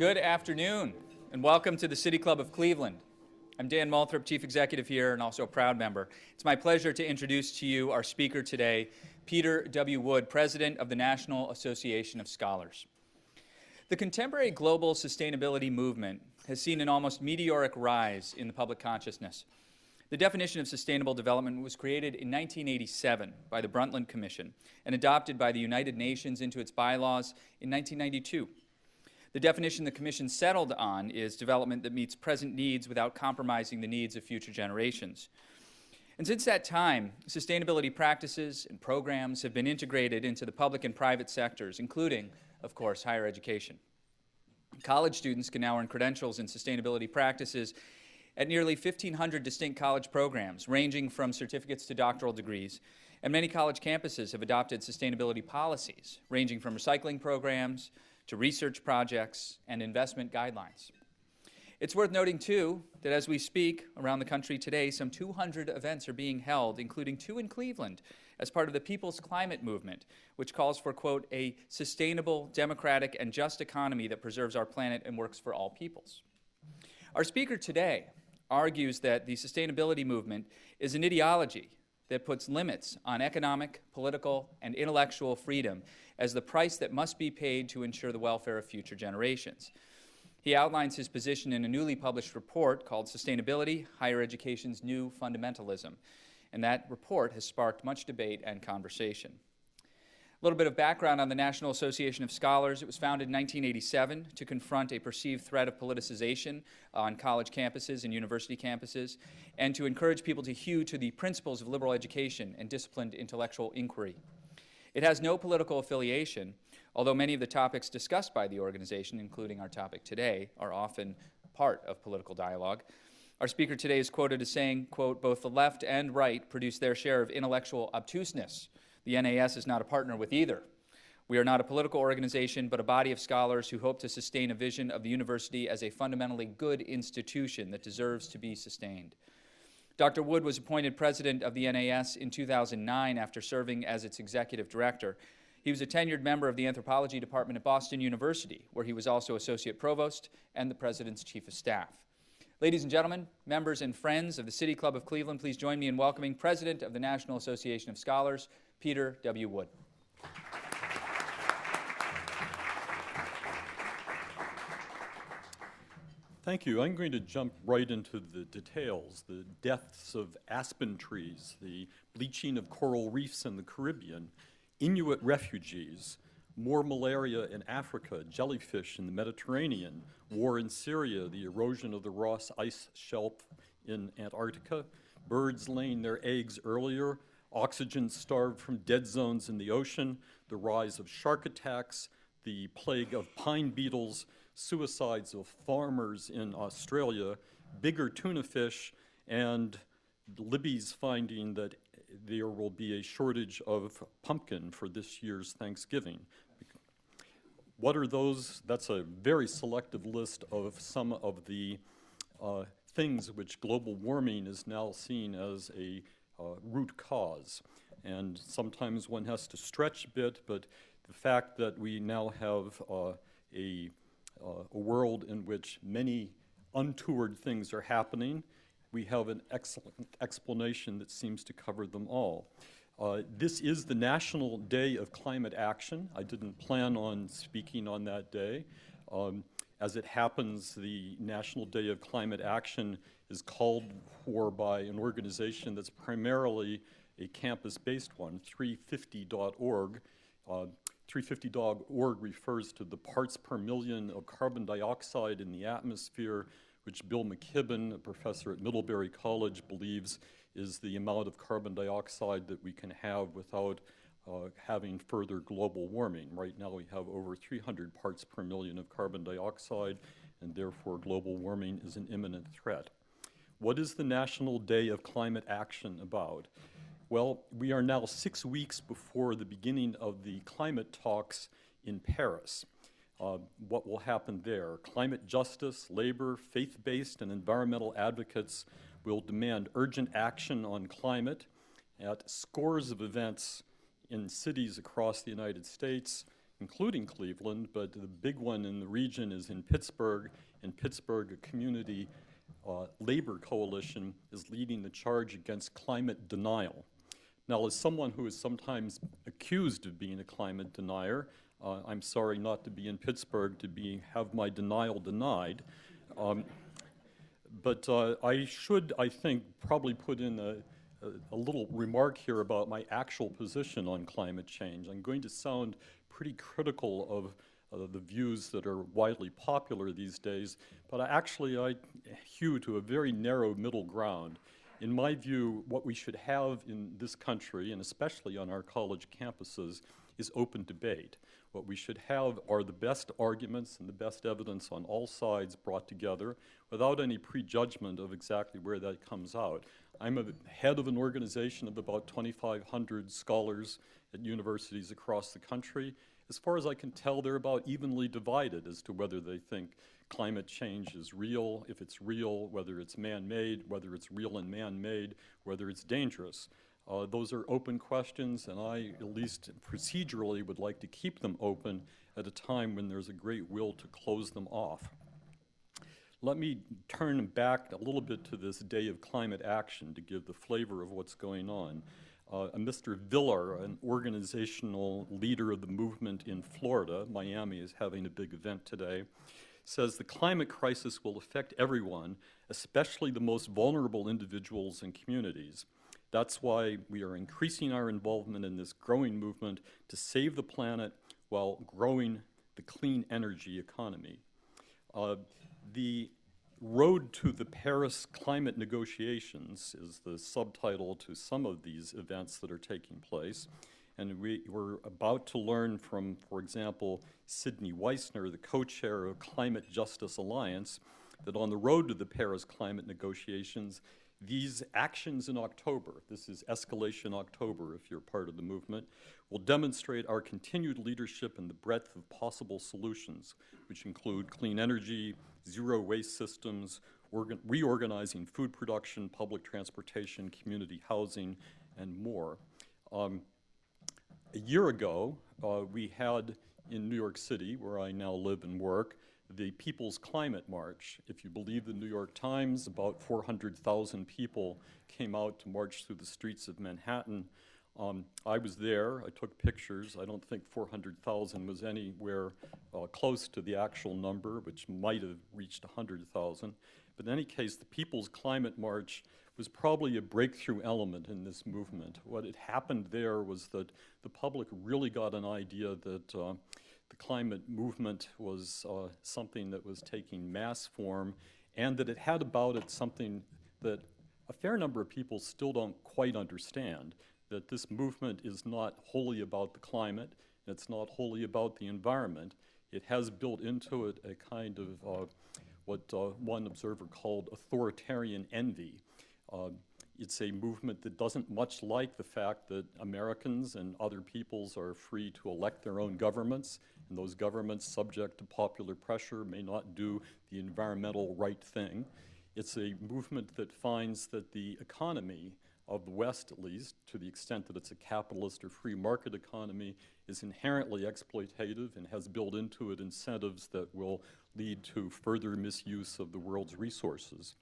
Good afternoon, and welcome to the City Club of Cleveland. I'm Dan Moulthrop, Chief Executive here, and also a proud member. It's my pleasure to introduce to you our speaker today, Peter W. Wood, President of the National Association of Scholars. The contemporary global sustainability movement has seen an almost meteoric rise in the public consciousness. The definition of sustainable development was created in 1987 by the Brundtland Commission and adopted by the United Nations into its bylaws in 1992. The definition the Commission settled on is development that meets present needs without compromising the needs of future generations. And since that time, sustainability practices and programs have been integrated into the public and private sectors, including, of course, higher education. College students can now earn credentials in sustainability practices at nearly 1,500 distinct college programs, ranging from certificates to doctoral degrees. And many college campuses have adopted sustainability policies, ranging from recycling programs to research projects and investment guidelines. It's worth noting, too, that as we speak around the country today, some 200 events are being held, including 2 in Cleveland, as part of the People's Climate Movement, which calls for, quote, a sustainable, democratic, and just economy that preserves our planet and works for all peoples. Our speaker today argues that the sustainability movement is an ideology that puts limits on economic, political, and intellectual freedom as the price that must be paid to ensure the welfare of future generations. He outlines his position in a newly published report called Sustainability, Higher Education's New Fundamentalism, and that report has sparked much debate and conversation. A little bit of background on the National Association of Scholars. It was founded in 1987 to confront a perceived threat of politicization on college campuses and university campuses, and to encourage people to hew to the principles of liberal education and disciplined intellectual inquiry. It has no political affiliation, although many of the topics discussed by the organization, including our topic today, are often part of political dialogue. Our speaker today is quoted as saying, quote, both the left and right produce their share of intellectual obtuseness. The NAS is not a partner with either. We are not a political organization, but a body of scholars who hope to sustain a vision of the university as a fundamentally good institution that deserves to be sustained. Dr. Wood was appointed president of the NAS in 2009 after serving as its executive director. He was a tenured member of the anthropology department at Boston University, where he was also associate provost and the president's chief of staff. Ladies and gentlemen, members and friends of the City Club of Cleveland, please join me in welcoming President of the National Association of Scholars, Peter W. Wood. Thank you. I'm going to jump right into the details, the deaths of aspen trees, the bleaching of coral reefs in the Caribbean, Inuit refugees, more malaria in Africa, jellyfish in the Mediterranean, war in Syria, the erosion of the Ross Ice Shelf in Antarctica, birds laying their eggs earlier, oxygen starved from dead zones in the ocean, the rise of shark attacks, the plague of pine beetles, suicides of farmers in Australia, bigger tuna fish, and Libby's finding that there will be a shortage of pumpkin for this year's Thanksgiving. What are those? That's a very selective list of some of the things which global warming is now seen as a root cause. And sometimes one has to stretch a bit, but the fact that we now have a world in which many untoward things are happening, we have an excellent explanation that seems to cover them all. This is the National Day of Climate Action. I didn't plan on speaking on that day. As it happens, the National Day of Climate Action is called for by an organization that's primarily a campus-based one, 350.org. 350.org refers to the parts per million of carbon dioxide in the atmosphere, which Bill McKibben, a professor at Middlebury College, believes is the amount of carbon dioxide that we can have without having further global warming. Right now we have over 300 parts per million of carbon dioxide, and therefore global warming is an imminent threat. What is the National Day of Climate Action about? Well, we are now 6 weeks before the beginning of the climate talks in Paris. What will happen there? Climate justice, labor, faith-based, and environmental advocates will demand urgent action on climate at scores of events in cities across the United States, including Cleveland, but the big one in the region is in Pittsburgh. In Pittsburgh, a community labor coalition is leading the charge against climate denial. Now, as someone who is sometimes accused of being a climate denier, I'm sorry not to be in Pittsburgh to have my denial denied. But I should, I think, probably put in a little remark here about my actual position on climate change. I'm going to sound pretty critical of the views that are widely popular these days, but I hew to a very narrow middle ground. In my view, what we should have in this country, and especially on our college campuses, is open debate. What we should have are the best arguments and the best evidence on all sides brought together without any prejudgment of exactly where that comes out. I'm a head of an organization of about 2,500 scholars at universities across the country. As far as I can tell, they're about evenly divided as to whether they think climate change is real, if it's real, whether it's man-made, whether it's real and man-made, whether it's dangerous. Those are open questions, and I, at least procedurally, would like to keep them open at a time when there's a great will to close them off. Let me turn back a little bit to this day of climate action to give the flavor of what's going on. Mr. Villar, an organizational leader of the movement in Florida, Miami is having a big event today, says the climate crisis will affect everyone, especially the most vulnerable individuals and communities. That's why we are increasing our involvement in this growing movement to save the planet while growing the clean energy economy. The Road to the Paris Climate Negotiations is the subtitle to some of these events that are taking place. And we're about to learn from, for example, Sydney Weissner, the co-chair of Climate Justice Alliance, that on the road to the Paris climate negotiations, these actions in October, this is Escalation October if you're part of the movement, will demonstrate our continued leadership in the breadth of possible solutions, which include clean energy, zero waste systems, reorganizing food production, public transportation, community housing, and more. A year ago, we had in New York City, where I now live and work, the People's Climate March. If you believe the New York Times, about 400,000 people came out to march through the streets of Manhattan. I was there, I took pictures. I don't think 400,000 was anywhere close to the actual number, which might have reached 100,000. But in any case, the People's Climate March was probably a breakthrough element in this movement. What had happened there was that the public really got an idea that the climate movement was something that was taking mass form, and that it had about it something that a fair number of people still don't quite understand, that this movement is not wholly about the climate, and it's not wholly about the environment. It has built into it a kind of what one observer called authoritarian envy. It's a movement that doesn't much like the fact that Americans and other peoples are free to elect their own governments, and those governments, subject to popular pressure, may not do the environmental right thing. It's a movement that finds that the economy of the West, at least, to the extent that it's a capitalist or free market economy, is inherently exploitative and has built into it incentives that will lead to further misuse of the world's resources.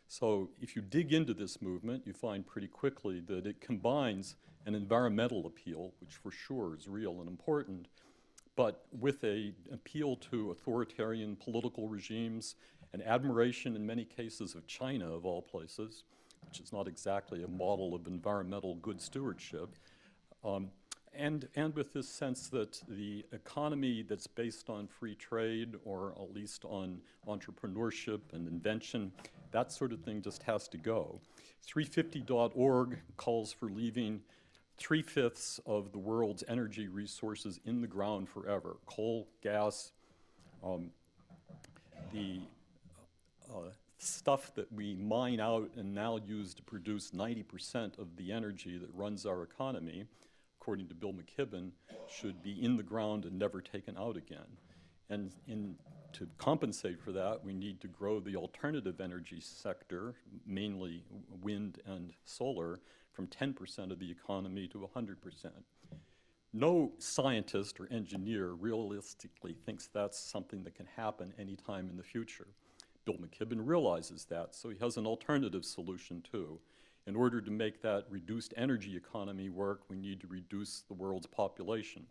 So if you dig into this movement, you find pretty quickly that it combines an environmental appeal, which for sure is real and important, but with an appeal to authoritarian political regimes, an admiration in many cases of China, of all places, which is not exactly a model of environmental good stewardship, and with this sense that the economy that's based on free trade, or at least on entrepreneurship and invention, that sort of thing just has to go. 350.org calls for leaving 3/5 of the world's energy resources in the ground forever. Coal, gas, the stuff that we mine out and now use to produce 90% of the energy that runs our economy, according to Bill McKibben, should be in the ground and never taken out again. And to compensate for that, we need to grow the alternative energy sector, mainly wind and solar, from 10% of the economy to 100%. No scientist or engineer realistically thinks that's something that can happen anytime in the future. Bill McKibben realizes that, so he has an alternative solution too. In order to make that reduced energy economy work, we need to reduce the world's population.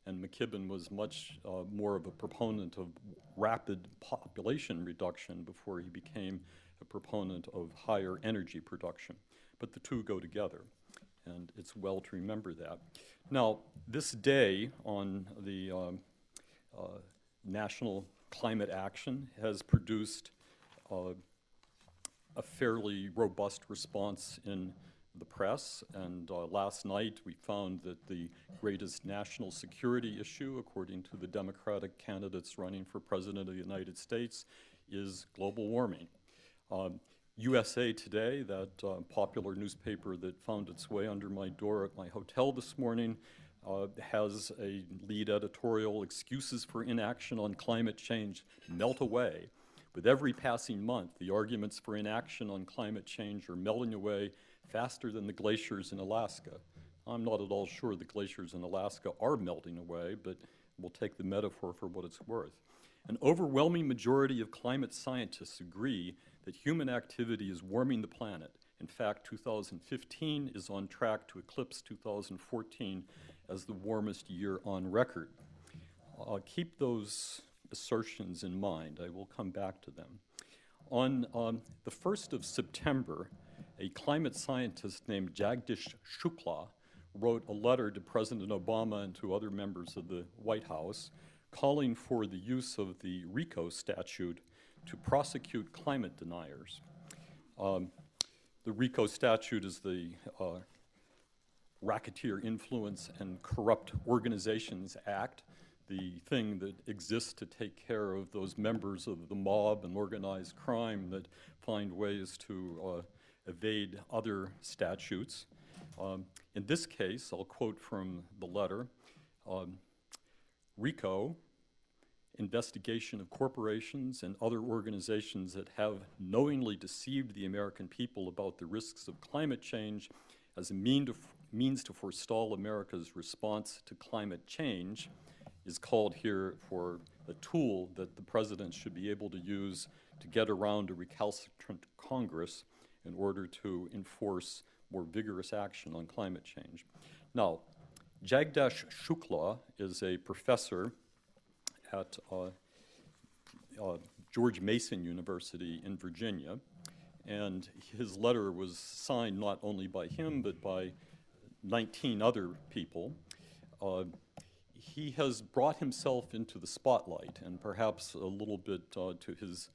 And McKibben was much more of a proponent of rapid population reduction before he became a proponent of higher energy production. But the two go together, and it's well to remember that. Now, this day on the National Climate Action has produced a fairly robust response in the press, and last night we found that the greatest national security issue, according to the Democratic candidates running for President of the United States, is global warming. USA Today, that popular newspaper that found its way under my door at my hotel this morning, has a lead editorial, "Excuses for Inaction on Climate Change Melt Away." With every passing month, the arguments for inaction on climate change are melting away faster than the glaciers in Alaska. I'm not at all sure the glaciers in Alaska are melting away, but we'll take the metaphor for what it's worth. An overwhelming majority of climate scientists agree that human activity is warming the planet. In fact, 2015 is on track to eclipse 2014 as the warmest year on record. Keep those assertions in mind. I will come back to them. On the 1st of September, a climate scientist named Jagdish Shukla wrote a letter to President Obama and to other members of the White House calling for the use of the RICO statute to prosecute climate deniers. The RICO statute is the Racketeer Influence and Corrupt Organizations Act, the thing that exists to take care of those members of the mob and organized crime that find ways to evade other statutes. In this case, I'll quote from the letter, RICO, investigation of corporations and other organizations that have knowingly deceived the American people about the risks of climate change as a means to forestall America's response to climate change, is called here for a tool that the president should be able to use to get around a recalcitrant Congress in order to enforce more vigorous action on climate change. Now, Jagdish Shukla is a professor at George Mason University in Virginia, and his letter was signed not only by him but by 19 other people. He has brought himself into the spotlight, and perhaps a little bit to his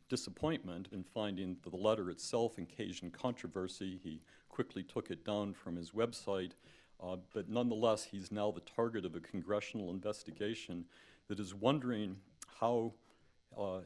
disappointment in finding that the letter itself occasioned controversy. He quickly took it down from his website, but nonetheless, he's now the target of a congressional investigation that is wondering how a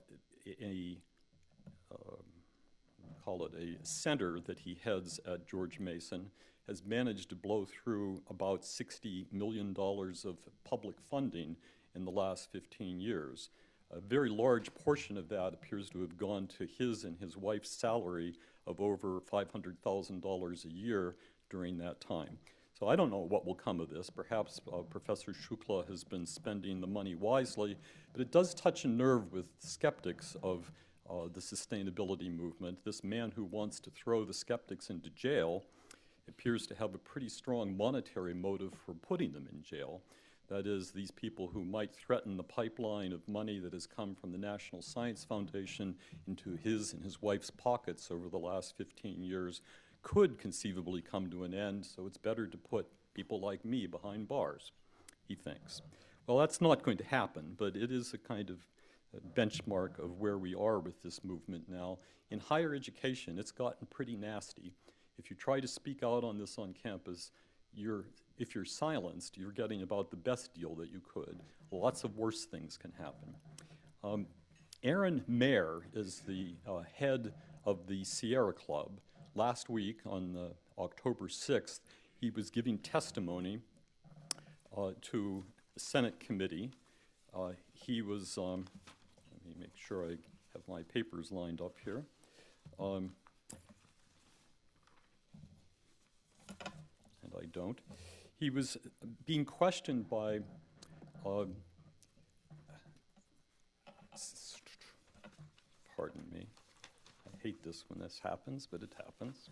center that he heads at George Mason has managed to blow through about $60 million of public funding in the last 15 years. A very large portion of that appears to have gone to his and his wife's salary of over $500,000 a year during that time. So I don't know what will come of this. Perhaps Professor Shukla has been spending the money wisely, but it does touch a nerve with skeptics of the sustainability movement. This man who wants to throw the skeptics into jail appears to have a pretty strong monetary motive for putting them in jail. That is, these people who might threaten the pipeline of money that has come from the National Science Foundation into his and his wife's pockets over the last 15 years could conceivably come to an end, so it's better to put people like me behind bars, he thinks. Well, that's not going to happen, but it is a kind of benchmark of where we are with this movement now. In higher education, it's gotten pretty nasty. If you try to speak out on this on campus, if you're silenced, you're getting about the best deal that you could. Lots of worse things can happen. Aaron Mayer is the head of the Sierra Club. Last week, on October 6th, he was giving testimony to the Senate committee. He was, let me make sure I have my papers lined up here. And I don't. He was being questioned by pardon me, I hate this when this happens, but it happens.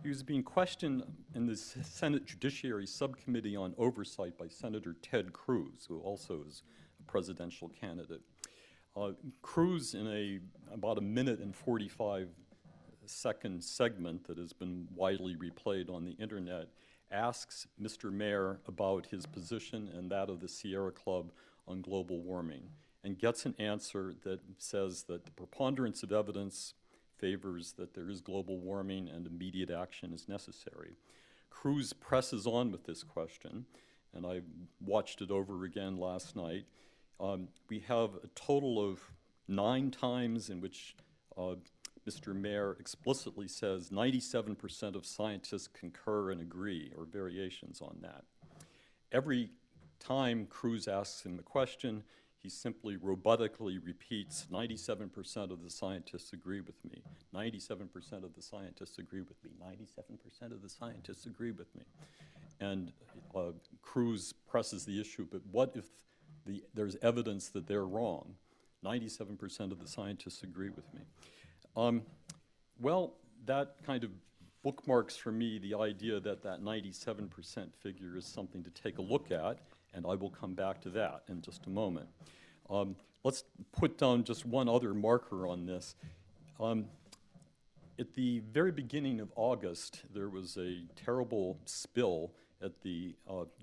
He was being questioned in the Senate Judiciary Subcommittee on Oversight by Senator Ted Cruz, who also is a presidential candidate. Cruz, in about a minute and 45-second segment that has been widely replayed on the internet, asks Mr. Mayor about his position and that of the Sierra Club on global warming, and gets an answer that says that the preponderance of evidence favors that there is global warming and immediate action is necessary. Cruz presses on with this question, and I watched it over again last night. We have a total of 9 times in which Mr. Mayor explicitly says 97% of scientists concur and agree, or variations on that. Every time Cruz asks him the question, he simply robotically repeats, 97% of the scientists agree with me, 97% of the scientists agree with me, 97% of the scientists agree with me. And Cruz presses the issue, but what if there's evidence that they're wrong? 97% of the scientists agree with me. Well, that kind of bookmarks for me the idea that that 97% figure is something to take a look at, and I will come back to that in just a moment. Let's put down just one other marker on this. At the very beginning of August, there was a terrible spill at the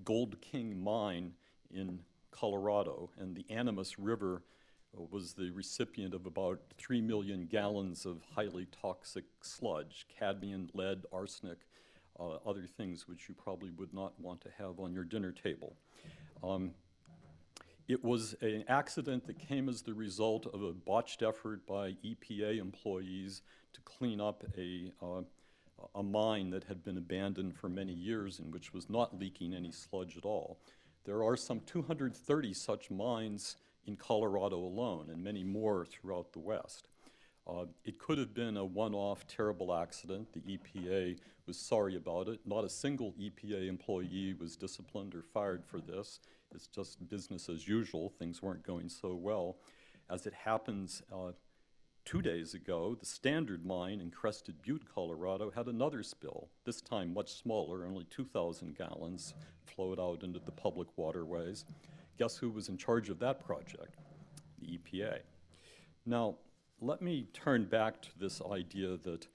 Gold King mine in Colorado, and the Animas River was the recipient of about 3 million gallons of highly toxic sludge, cadmium, lead, arsenic, other things which you probably would not want to have on your dinner table. It was an accident that came as the result of a botched effort by EPA employees to clean up a mine that had been abandoned for many years and which was not leaking any sludge at all. There are some 230 such mines in Colorado alone, and many more throughout the West. It could have been a one-off terrible accident. The EPA was sorry about it. Not a single EPA employee was disciplined or fired for this. It's just business as usual. Things weren't going so well. As it happens, 2 days ago, the Standard Mine in Crested Butte, Colorado, had another spill, this time much smaller, only 2,000 gallons flowed out into the public waterways. Guess who was in charge of that project? The EPA. Now, let me turn back to this idea that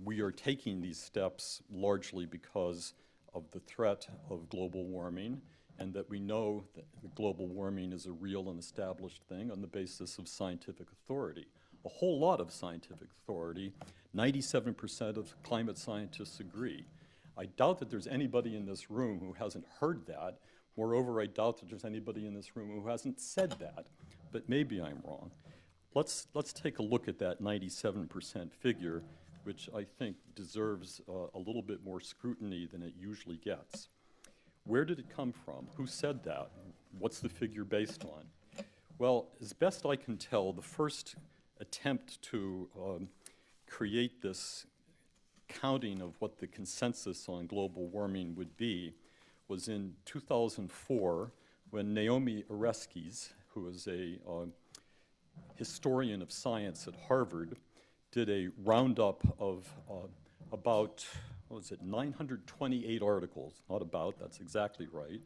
we are taking these steps largely because of the threat of global warming, and that we know that global warming is a real and established thing on the basis of scientific authority. A whole lot of scientific authority. 97% of climate scientists agree. I doubt that there's anybody in this room who hasn't heard that. Moreover, I doubt that there's anybody in this room who hasn't said that, but maybe I'm wrong. Let's take a look at that 97% figure, which I think deserves a little bit more scrutiny than it usually gets. Where did it come from? Who said that? What's the figure based on? Well, as best I can tell, the first attempt to create this counting of what the consensus on global warming would be was in 2004 when Naomi Oreskes, who is a historian of science at Harvard, did a roundup of about, 928 articles, not about, that's exactly right,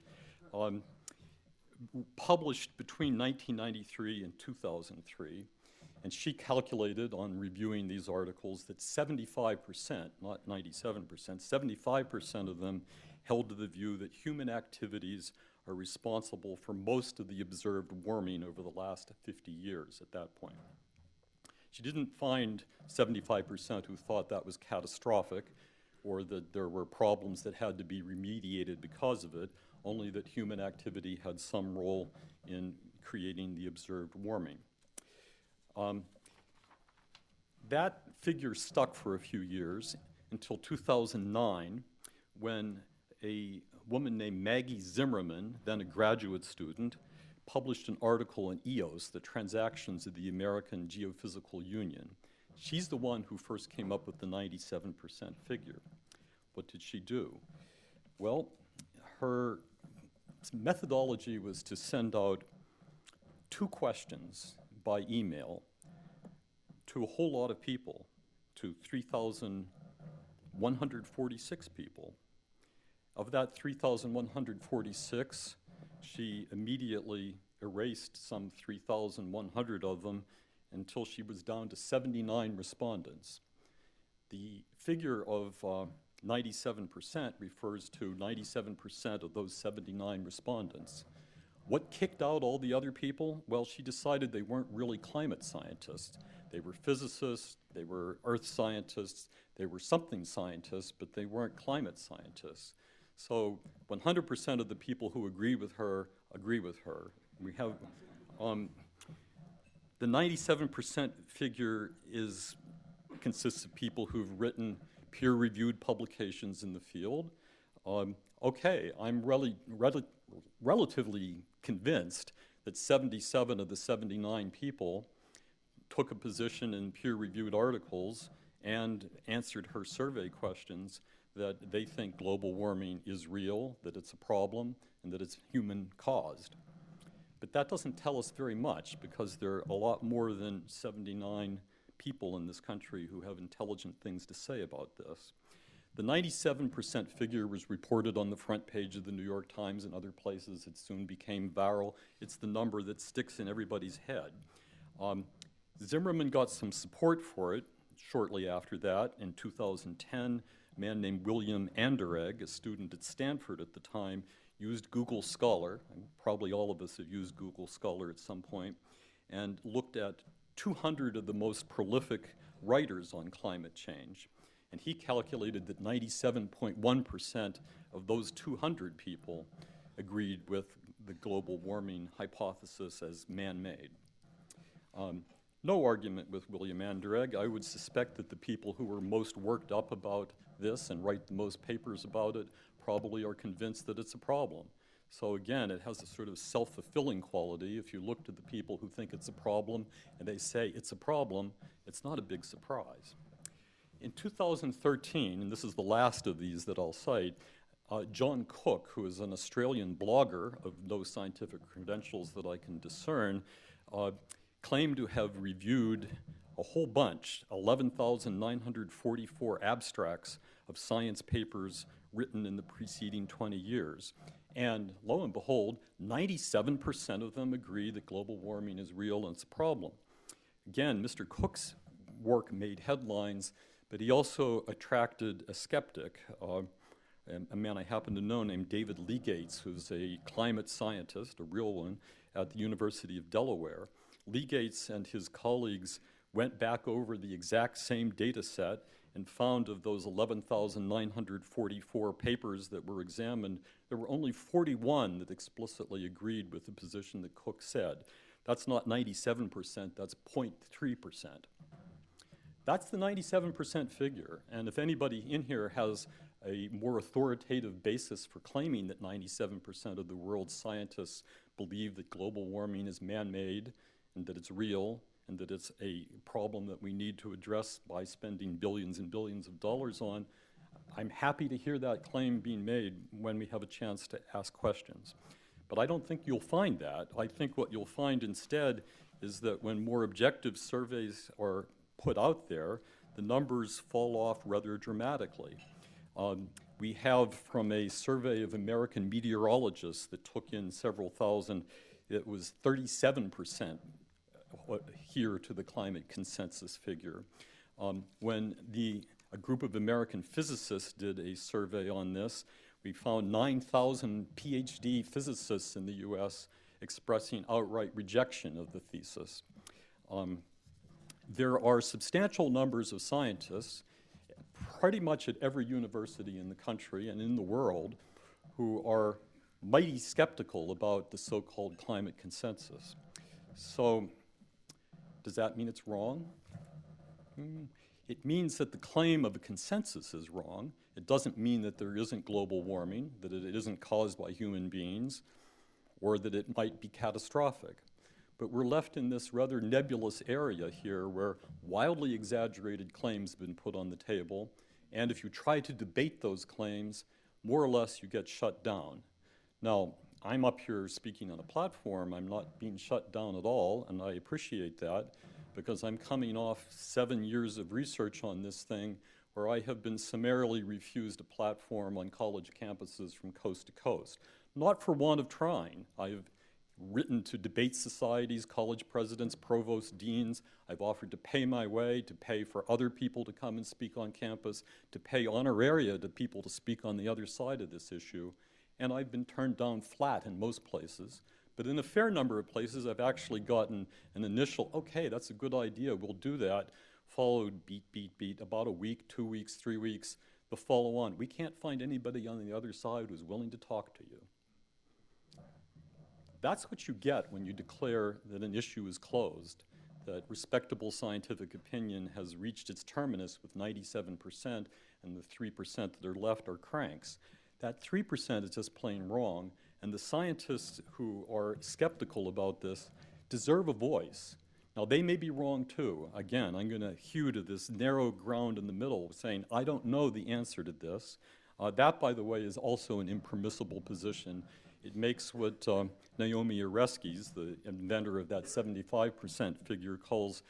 published between 1993 and 2003. And she calculated on reviewing these articles that 75%, not 97%, 75% of them held to the view that human activities are responsible for most of the observed warming over the last 50 years at that point. She didn't find 75% who thought that was catastrophic or that there were problems that had to be remediated because of it, only that human activity had some role in creating the observed warming. That figure stuck for a few years until 2009, when a woman named Maggie Zimmerman, then a graduate student, published an article in EOS, the Transactions of the American Geophysical Union. She's the one who first came up with the 97% figure. What did she do? Well, her methodology was to send out 2 questions by email to a whole lot of people, to 3,146 people. Of that 3,146, she immediately erased some 3,100 of them until she was down to 79 respondents. The figure of 97% refers to 97% of those 79 respondents. What kicked out all the other people? Well, she decided they weren't really climate scientists. They were physicists, they were earth scientists, they were something scientists, but they weren't climate scientists. So 100% of the people who agree with her. We have the 97% figure consists of people who've written peer-reviewed publications in the field. Okay, I'm relatively convinced that 77 of the 79 people took a position in peer-reviewed articles and answered her survey questions that they think global warming is real, that it's a problem, and that it's human-caused. But that doesn't tell us very much, because there are a lot more than 79 people in this country who have intelligent things to say about this. The 97% figure was reported on the front page of the New York Times and other places. It soon became viral. It's the number that sticks in everybody's head. Zimmerman got some support for it shortly after that. In 2010, a man named William Anderegg, a student at Stanford at the time, used Google Scholar, and probably all of us have used Google Scholar at some point, and looked at 200 of the most prolific writers on climate change. And he calculated that 97.1% of those 200 people agreed with the global warming hypothesis as man-made. No argument with William Anderegg. I would suspect that the people who are most worked up about this and write the most papers about it probably are convinced that it's a problem. So again, it has a sort of self-fulfilling quality. If you look to the people who think it's a problem and they say it's a problem, it's not a big surprise. In 2013, and this is the last of these that I'll cite, John Cook, who is an Australian blogger of no scientific credentials that I can discern, claimed to have reviewed a whole bunch, 11,944 abstracts of science papers written in the preceding 20 years. And lo and behold, 97% of them agree that global warming is real and it's a problem. Again, Mr. Cook's work made headlines, but he also attracted a skeptic, a man I happen to know named David Legates, who's a climate scientist, a real one, at the University of Delaware. Legates and his colleagues went back over the exact same data set and found of those 11,944 papers that were examined, there were only 41 that explicitly agreed with the position that Cook said. That's not 97%, that's 0.3%. That's the 97% figure, and if anybody in here has a more authoritative basis for claiming that 97% of the world's scientists believe that global warming is man-made and that it's real and that it's a problem that we need to address by spending billions and billions of dollars on, I'm happy to hear that claim being made when we have a chance to ask questions. But I don't think you'll find that. I think what you'll find instead is that when more objective surveys are put out there, the numbers fall off rather dramatically. We have, from a survey of American meteorologists that took in several thousand, it was 37% here to the climate consensus figure. When a group of American physicists did a survey on this, we found 9,000 PhD physicists in the US expressing outright rejection of the thesis. There are substantial numbers of scientists, pretty much at every university in the country and in the world, who are mighty skeptical about the so-called climate consensus. So, does that mean it's wrong? It means that the claim of a consensus is wrong. It doesn't mean that there isn't global warming, that it isn't caused by human beings, or that it might be catastrophic. But we're left in this rather nebulous area here where wildly exaggerated claims have been put on the table And if you try to debate those claims, more or less you get shut down. Now, I'm up here speaking on a platform. I'm not being shut down at all, and I appreciate that because I'm coming off 7 years of research on this thing where I have been summarily refused a platform on college campuses from coast to coast. Not for want of trying. I've written to debate societies, college presidents, provost deans. I've offered to pay my way, to pay for other people to come and speak on campus, to pay honoraria to people to speak on the other side of this issue. And I've been turned down flat in most places. But in a fair number of places, I've actually gotten an initial, okay, that's a good idea, we'll do that, followed beat, about a week, 2 weeks, 3 weeks, the follow on. We can't find anybody on the other side who's willing to talk to you. That's what you get when you declare that an issue is closed, that respectable scientific opinion has reached its terminus with 97%, and the 3% that are left are cranks. That 3% is just plain wrong, and the scientists who are skeptical about this deserve a voice. Now, they may be wrong too. Again, I'm going to hew to this narrow ground in the middle, saying, I don't know the answer to this. That, by the way, is also an impermissible position. It makes what Naomi Oreskes, the inventor of that 75% figure, calls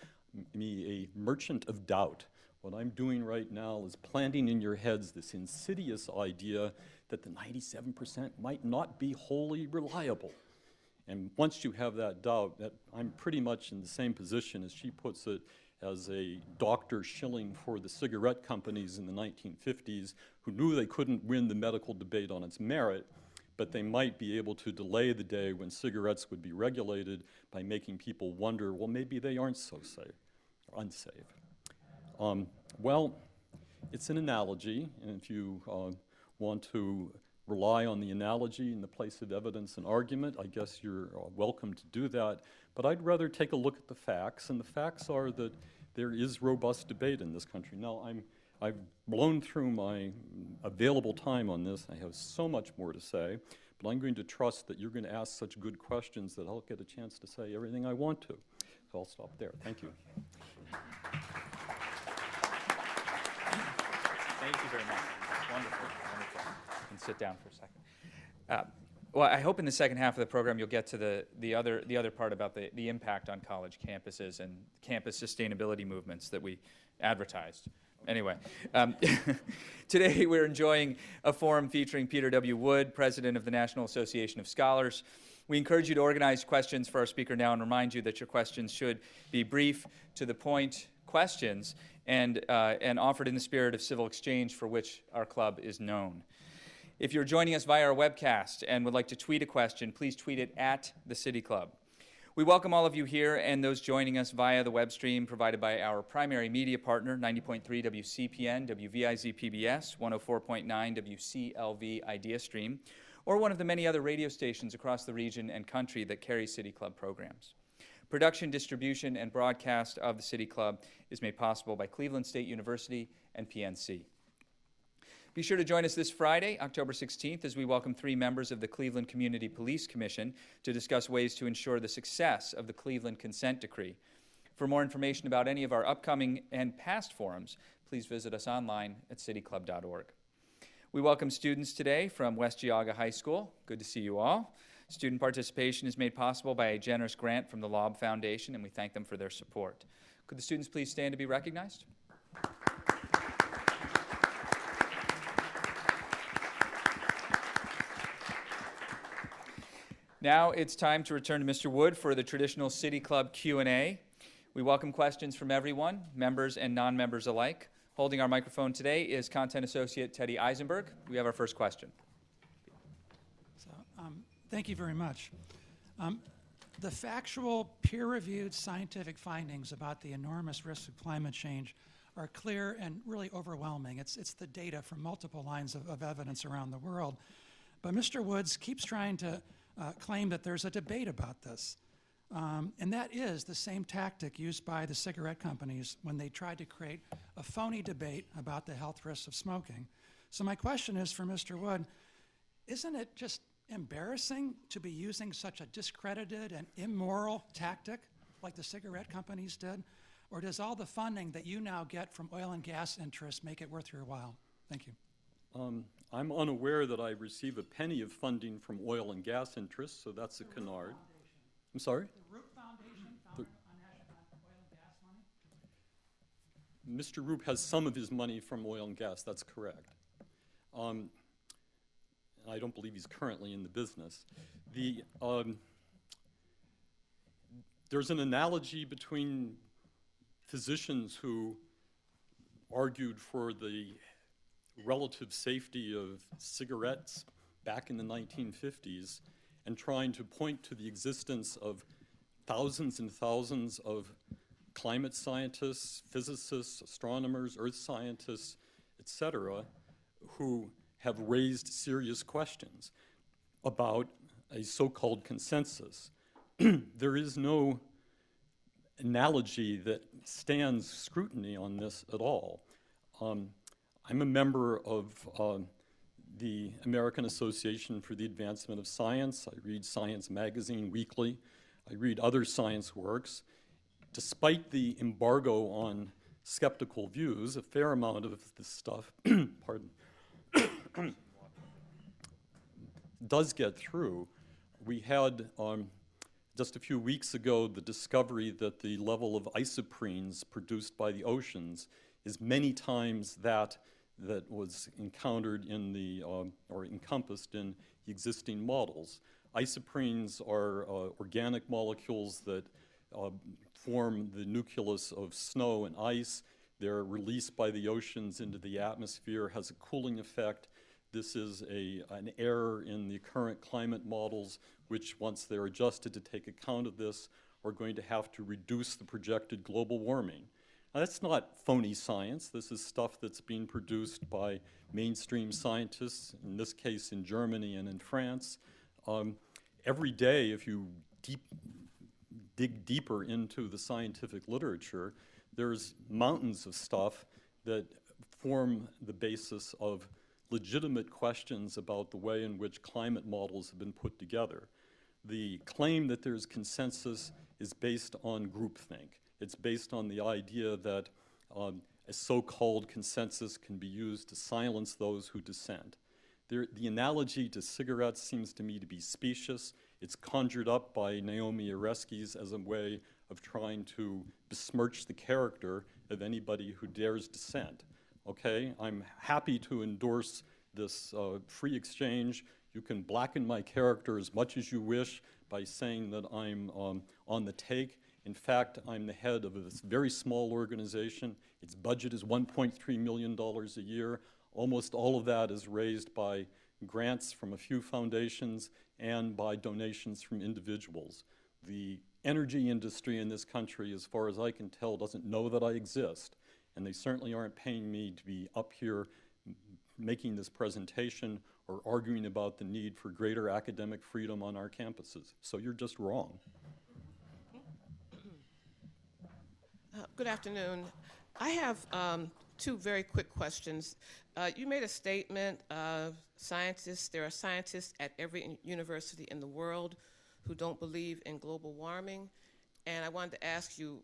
me a merchant of doubt. What I'm doing right now is planting in your heads this insidious idea that the 97% might not be wholly reliable. And once you have that doubt, that I'm pretty much in the same position, as she puts it, as a doctor shilling for the cigarette companies in the 1950s who knew they couldn't win the medical debate on its merit, but they might be able to delay the day when cigarettes would be regulated by making people wonder, well, maybe they aren't so safe or unsafe. Well, it's an analogy, and if you want to rely on the analogy in the place of evidence and argument, I guess you're welcome to do that. But I'd rather take a look at the facts, and the facts are that there is robust debate in this country. Now, I've blown through my available time on this. I have so much more to say, but I'm going to trust that you're going to ask such good questions that I'll get a chance to say everything I want to. So I'll stop there. Thank you. Thank you very much. Wonderful, wonderful. And sit down for a second. Well, I hope in the second half of the program you'll get to the other part about the impact on college campuses and campus sustainability movements that we advertised. Anyway, today we're enjoying a forum featuring Peter W. Wood, President of the National Association of Scholars. We encourage you to organize questions for our speaker now and remind you that your questions should be brief, to the point questions, and offered in the spirit of civil exchange for which our club is known. If you're joining us via our webcast and would like to tweet a question, please tweet it at the City Club. We welcome all of you here and those joining us via the web stream provided by our primary media partner, 90.3 WCPN, WVIZ PBS, 104.9 WCLV Idea Stream, or one of the many other radio stations across the region and country that carry City Club programs. Production, distribution, and broadcast of the City Club is made possible by Cleveland State University and PNC. Be sure to join us this Friday, October 16th, as we welcome 3 members of the Cleveland Community Police Commission to discuss ways to ensure the success of the Cleveland Consent Decree. For more information about any of our upcoming and past forums, please visit us online at cityclub.org. We welcome students today from West Geauga High School. Good to see you all. Student participation is made possible by a generous grant from the Loeb Foundation, and we thank them for their support. Could the students please stand to be recognized? Now it's time to return to Mr. Wood for the traditional City Club Q&A. We welcome questions from everyone, members and non-members alike. Holding our microphone today is Content Associate Teddy Eisenberg. We have our first question. Thank you very much. The factual, peer-reviewed scientific findings about the enormous risks of climate change are clear and really overwhelming. It's the data from multiple lines of evidence around the world. But Mr. Woods keeps trying to claim that there's a debate about this. And that is the same tactic used by the cigarette companies when they tried to create a phony debate about the health risks of smoking. So my question is for Mr. Wood, isn't it just embarrassing to be using such a discredited and immoral tactic like the cigarette companies did? Or does all the funding that you now get from oil and gas interests make it worth your while? Thank you. I'm unaware that I receive a penny of funding from oil and gas interests, so that's a canard. I'm sorry? The Root Foundation founded on oil and gas money? Mr. Roop has some of his money from oil and gas, that's correct. I don't believe he's currently in the business. There's an analogy between physicians who argued for the relative safety of cigarettes back in the 1950s and trying to point to the existence of thousands and thousands of climate scientists, physicists, astronomers, earth scientists, etc., who have raised serious questions about a so-called consensus. There is no analogy that stands scrutiny on this at all. I'm a member of the American Association for the Advancement of Science. I read Science Magazine weekly. I read other science works. Despite the embargo on skeptical views, a fair amount of this stuff, pardon, does get through. We had just a few weeks ago the discovery that the level of isoprenes produced by the oceans is many times that was encountered in the, or encompassed in the existing models. Isoprenes are organic molecules that form the nucleus of snow and ice. They're released by the oceans into the atmosphere, has a cooling effect. This is an error in the current climate models, which once they're adjusted to take account of this, are going to have to reduce the projected global warming. Now, that's not phony science. This is stuff that's being produced by mainstream scientists, in this case in Germany and in France. Every day, if you dig deeper into the scientific literature, there's mountains of stuff that form the basis of legitimate questions about the way in which climate models have been put together. The claim that there's consensus is based on groupthink. It's based on the idea that a so-called consensus can be used to silence those who dissent. The analogy to cigarettes seems to me to be specious. It's conjured up by Naomi Oreskes as a way of trying to besmirch the character of anybody who dares dissent. Okay, I'm happy to endorse this free exchange. You can blacken my character as much as you wish by saying that I'm on the take. In fact, I'm the head of this very small organization. Its budget is $1.3 million a year. Almost all of that is raised by grants from a few foundations and by donations from individuals. The energy industry in this country, as far as I can tell, doesn't know that I exist, and they certainly aren't paying me to be up here making this presentation or arguing about the need for greater academic freedom on our campuses. So you're just wrong. Good afternoon. I have two very quick questions. You made a statement, there are scientists at every university in the world who don't believe in global warming, and I wanted to ask you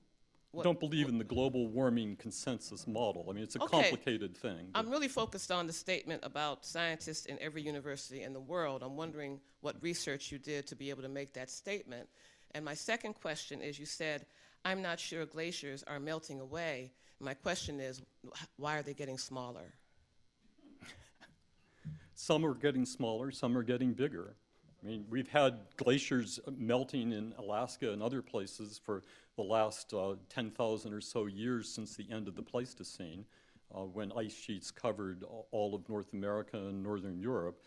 don't believe in the global warming consensus model. I mean, it's a complicated thing. I'm really focused on the statement about scientists in every university in the world. I'm wondering what research you did to be able to make that statement. And my second question is, you said, I'm not sure glaciers are melting away. My question is, why are they getting smaller? Some are getting smaller, some are getting bigger. I mean, we've had glaciers melting in Alaska and other places for the last 10,000 or so years since the end of the Pleistocene, when ice sheets covered all of North America and Northern Europe.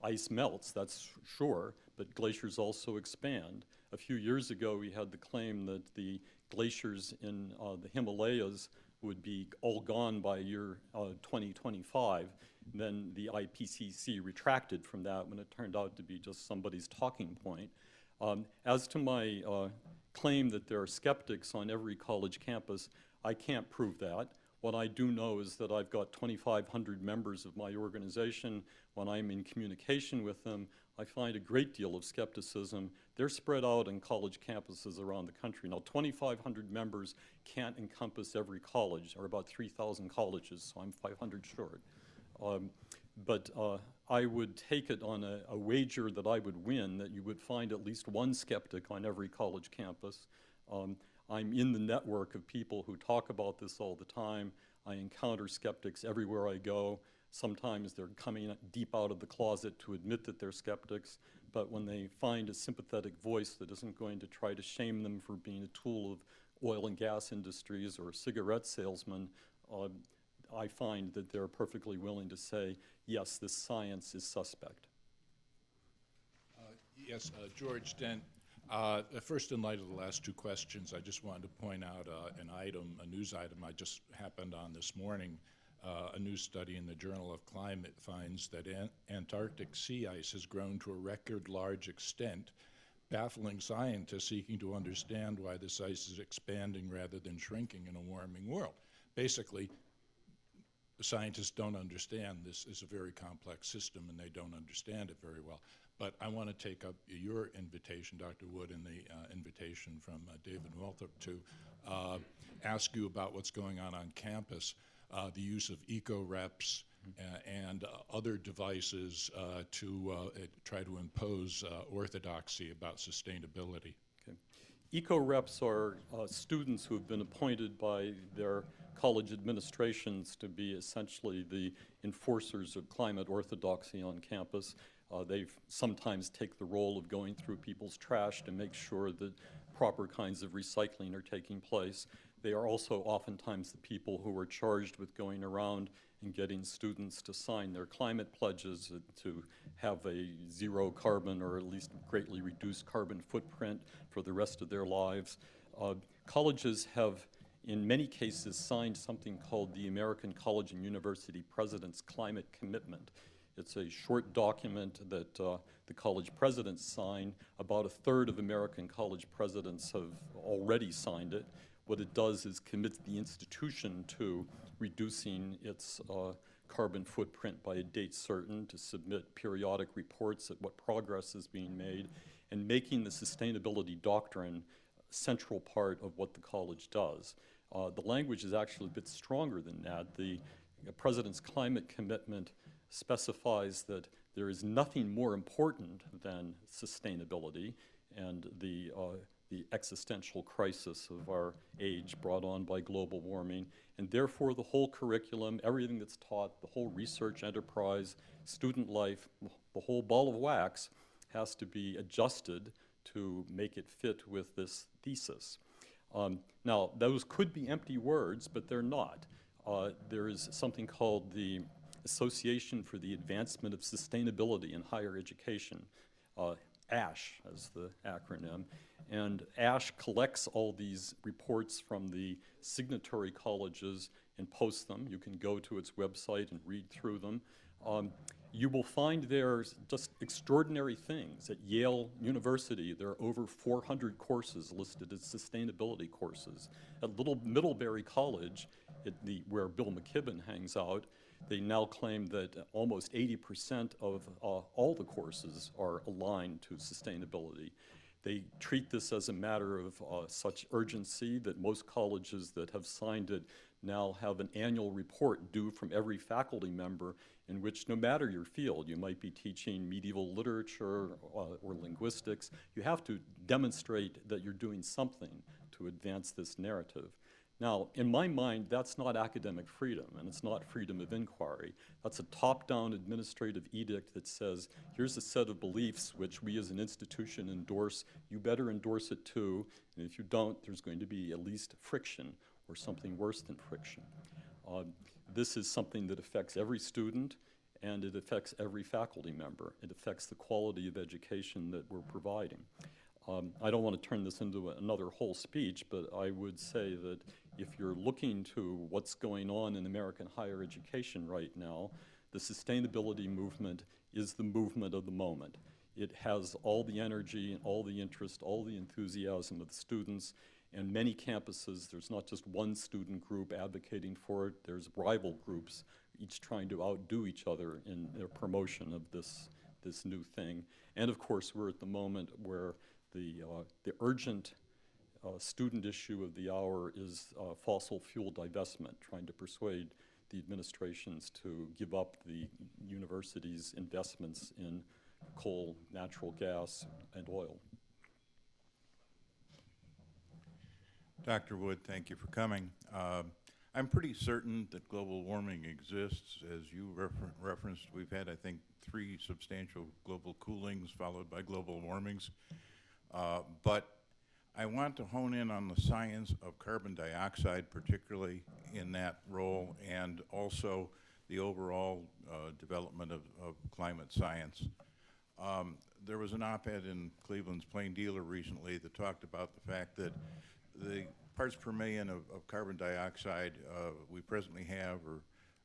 Ice melts, that's sure, but glaciers also expand. A few years ago, we had the claim that the glaciers in the Himalayas would be all gone by year 2025. Then the IPCC retracted from that when it turned out to be just somebody's talking point. As to my claim that there are skeptics on every college campus, I can't prove that. What I do know is that I've got 2,500 members of my organization. When I'm in communication with them, I find a great deal of skepticism. They're spread out on college campuses around the country. Now, 2,500 members can't encompass every college, or about 3,000 colleges, so I'm 500 short. But I would take it on a wager that I would win that you would find at least one skeptic on every college campus. I'm in the network of people who talk about this all the time. I encounter skeptics everywhere I go. Sometimes they're coming deep out of the closet to admit that they're skeptics, but when they find a sympathetic voice that isn't going to try to shame them for being a tool of oil and gas industries or a cigarette salesman, I find that they're perfectly willing to say, yes, this science is suspect. Yes, George Dent. First, in light of the last two questions, I just wanted to point out a news item I just happened on this morning. A new study in the Journal of Climate finds that Antarctic sea ice has grown to a record large extent, baffling scientists seeking to understand why this ice is expanding rather than shrinking in a warming world. Basically, the scientists don't understand this is a very complex system, and they don't understand it very well. But I want to take up your invitation, Dr. Wood, and the invitation from David Walthrop to ask you about what's going on campus, the use of eco-reps and other devices to try to impose orthodoxy about sustainability. Okay. Eco-reps are students who have been appointed by their college administrations to be essentially the enforcers of climate orthodoxy on campus. They sometimes take the role of going through people's trash to make sure that proper kinds of recycling are taking place. They are also oftentimes the people who are charged with going around and getting students to sign their climate pledges to have a zero carbon or at least greatly reduced carbon footprint for the rest of their lives. Colleges have, in many cases, signed something called the American College and University President's Climate Commitment. It's a short document that the college presidents sign. About a third of American college presidents have already signed it. What it does is commits the institution to reducing its carbon footprint by a date certain, to submit periodic reports at what progress is being made, and making the sustainability doctrine a central part of what the college does. The language is actually a bit stronger than that. The President's Climate Commitment specifies that there is nothing more important than sustainability and the existential crisis of our age brought on by global warming, and therefore the whole curriculum, everything that's taught, the whole research enterprise, student life, the whole ball of wax has to be adjusted to make it fit with this thesis. Now, those could be empty words, but they're not. There is something called the Association for the Advancement of Sustainability in Higher Education, ASH as the acronym, and ASH collects all these reports from the signatory colleges and posts them. You can go to its website and read through them. You will find there just extraordinary things. At Yale University, there are over 400 courses listed as sustainability courses. At Little Middlebury College, where Bill McKibben hangs out, they now claim that almost 80% of all the courses are aligned to sustainability. They treat this as a matter of such urgency that most colleges that have signed it now have an annual report due from every faculty member in which, no matter your field, you might be teaching medieval literature or linguistics, you have to demonstrate that you're doing something to advance this narrative. Now, in my mind, that's not academic freedom, and it's not freedom of inquiry. That's a top-down administrative edict that says, here's a set of beliefs which we as an institution endorse. You better endorse it too, and if you don't, there's going to be at least friction or something worse than friction. This is something that affects every student, and it affects every faculty member. It affects the quality of education that we're providing. I don't want to turn this into another whole speech, but I would say that if you're looking to what's going on in American higher education right now, the sustainability movement is the movement of the moment. It has all the energy and all the interest, all the enthusiasm of the students, and many campuses, there's not just one student group advocating for it, there's rival groups, each trying to outdo each other in their promotion of this this new thing. And of course, we're at the moment where the urgent student issue of the hour is fossil fuel divestment, trying to persuade the administrations to give up the university's investments in coal, natural gas, and oil. Dr. Wood, thank you for coming. I'm pretty certain that global warming exists. As you referenced, we've had, I think, 3 substantial global coolings followed by global warmings. But I want to hone in on the science of carbon dioxide, particularly in that role, and also the overall development of climate science. There was an op-ed in Cleveland's Plain Dealer recently that talked about the fact that the parts per million of carbon dioxide we presently have are